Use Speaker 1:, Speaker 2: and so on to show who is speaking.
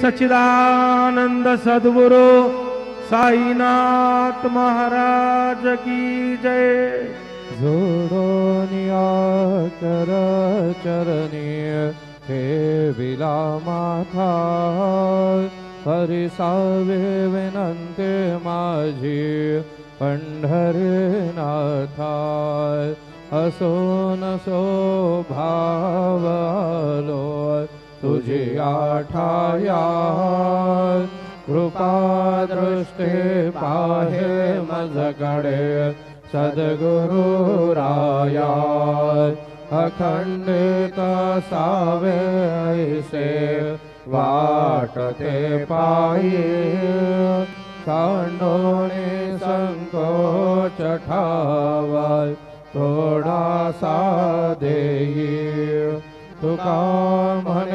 Speaker 1: सच्चिदानंद सद्गुरु साईनाथ महाराज की जय।
Speaker 2: जोडोनिया कर चरणी हे विला माथा, हरिसावे विनंती माझी पंढरीनाथा। असो नसो भाव आलो तुझी आठाया, कृपा दृष्टी पाहे मजकडे सद्गुरु राया। अखंडित सावे ऐसे वाटते पायी, सांडोणे संकोच ठावा थोडासा देई। तुका म्हणे